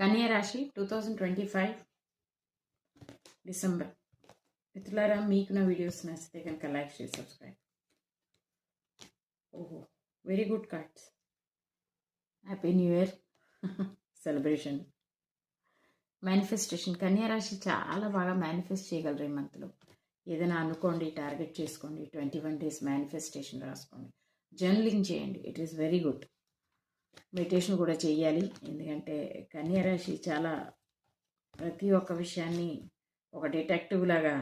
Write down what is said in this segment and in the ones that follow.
కన్యా రాశి 2025 డిసెంబర్. మిత్రులారా, మీకు నా వీడియోస్ నచ్చితే కనుక లైక్ షేర్ సబ్స్క్రైబ్. ఓహో, very good cards. Happy new year celebration. Manifestation. కన్యా రాశి చాలా బాగా మేనిఫెస్ట్ చేయగలరు ఈ మంత్లో. ఏదైనా అనుకోండి, టార్గెట్ చేసుకోండి. 21 days మేనిఫెస్టేషన్ రాసుకోండి, జర్నలింగ్ చేయండి. It is very good. Meditation కూడా చెయ్యాలి, ఎందుకంటే కన్యా రాశి చాలా ప్రతి ఒక్క విషయాన్ని ఒక డిటెక్టివ్ లాగా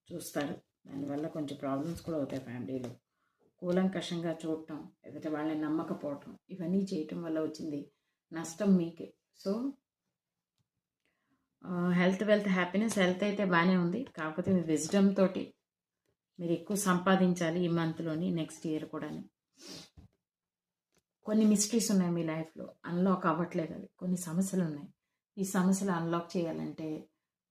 చూస్తారు. దానివల్ల కొంచెం ప్రాబ్లమ్స్ కూడా అవుతాయి ఫ్యామిలీలో. కూలంకషంగా చూడటం, ఎదుటి వాళ్ళని నమ్మకపోవటం, ఇవన్నీ చేయటం వల్ల వచ్చింది నష్టం మీకే. So health, wealth, happiness. Health అయితే బాగానే ఉంది, కాకపోతే మీ విజ్డమ్ తోటి మీరు ఎక్కువ సంపాదించాలి ఈ మంత్లోని, నెక్స్ట్ ఇయర్ కూడా. కొన్ని మిస్టరీస్ ఉన్నాయి మీ లైఫ్లో, అన్లాక్ అవ్వట్లేదు. అవి కొన్ని సమస్యలు ఉన్నాయి. ఈ సమస్యలు అన్లాక్ చేయాలంటే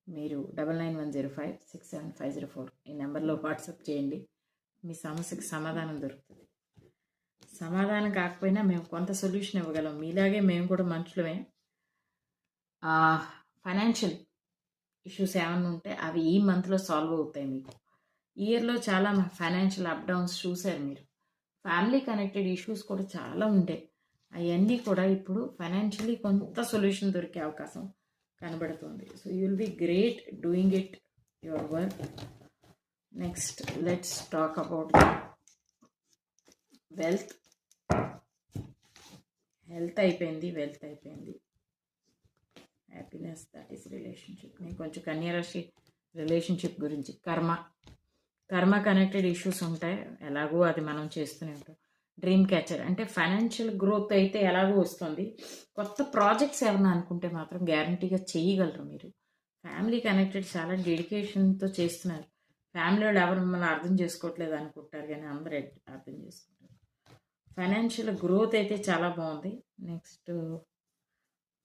మీరు 9910567504 ఈ నెంబర్లో వాట్సాప్ చేయండి. మీ సమస్యకి సమాధానం దొరుకుతుంది. సమాధానం కాకపోయినా మేము కొంత సొల్యూషన్ ఇవ్వగలం. మీలాగే మేము కూడా మనుషులమే. ఫైనాన్షియల్ ఇష్యూస్ ఏమైనా ఉంటే అవి ఈ మంత్లో సాల్వ్ అవుతాయి. మీకు ఇయర్లో చాలా ఫైనాన్షియల్ అప్ డౌన్స్ చూశారు మీరు. ఫ్యామిలీ కనెక్టెడ్ ఇష్యూస్ కూడా చాలా ఉంటాయి. అవన్నీ కూడా ఇప్పుడు ఫైనాన్షియలీ కొంత సొల్యూషన్ దొరికే అవకాశం కనబడుతుంది. So you will be great doing it your work. Next let's talk about wealth. Health అయిపోయింది, వెల్త్ అయిపోయింది. Happiness, that is relationship. నేను కొంచెం కన్యా రాశి రిలేషన్షిప్ గురించి. కర్మ కనెక్టెడ్ ఇష్యూస్ ఉంటాయి, ఎలాగో అది మనం చేస్తూనే ఉంటాం. డ్రీమ్ క్యాచర్ అంటే ఫైనాన్షియల్ గ్రోత్ అయితే ఎలాగో వస్తుంది. కొత్త ప్రాజెక్ట్స్ ఏమన్నా అనుకుంటే మాత్రం గ్యారంటీగా చేయగలరు మీరు. ఫ్యామిలీ కనెక్టెడ్ చాలా డెడికేషన్తో చేస్తున్నారు. ఫ్యామిలీ వాళ్ళు ఎవరు మిమ్మల్ని అర్థం చేసుకోవట్లేదు అనుకుంటారు, కానీ అందరూ అర్థం చేసుకుంటారు. ఫైనాన్షియల్ గ్రోత్ అయితే చాలా బాగుంది. నెక్స్ట్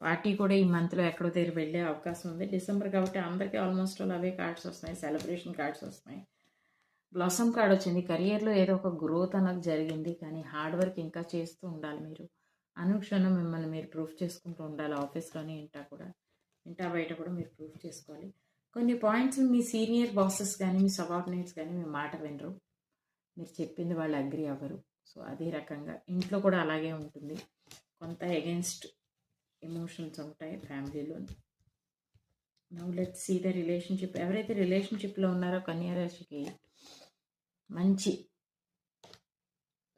పార్టీ కూడా ఈ మంత్లో ఎక్కడో దగ్గర వెళ్ళే అవకాశం ఉంది. డిసెంబర్ కాబట్టి అందరికీ ఆల్మోస్ట్ అవే కార్డ్స్ వస్తున్నాయి, సెలబ్రేషన్ కార్డ్స్ వస్తున్నాయి. బ్లాసమ్ కార్డ్ వచ్చింది. కెరియర్లో ఏదో ఒక గ్రోత్ అన్నది జరిగింది, కానీ హార్డ్ వర్క్ ఇంకా చేస్తూ ఉండాలి మీరు. అనుక్షణం మిమ్మల్ని మీరు ప్రూఫ్ చేసుకుంటూ ఉండాలి. ఆఫీస్లోనే ఇంటా బయట కూడా మీరు ప్రూఫ్ చేసుకోవాలి. కొన్ని పాయింట్స్ మీ సీనియర్ బాసెస్ కానీ మీ సబార్డినేట్స్ కానీ మీ మాట వినరు, మీరు చెప్పింది వాళ్ళు అగ్రి అవ్వరు. సో అదే రకంగా ఇంట్లో కూడా అలాగే ఉంటుంది. కొంత అగెన్స్ట్ ఎమోషన్స్ ఉంటాయి ఫ్యామిలీలో. Now let's see the relationship. ఎవరైతే రిలేషన్షిప్లో ఉన్నారో కన్యా రాశికి మంచి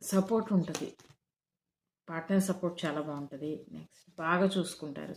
సపోర్ట్ ఉంటుంది. పార్ట్నర్ సపోర్ట్ చాలా బాగుంటుంది. నెక్స్ట్ బాగా చూసుకుంటారు.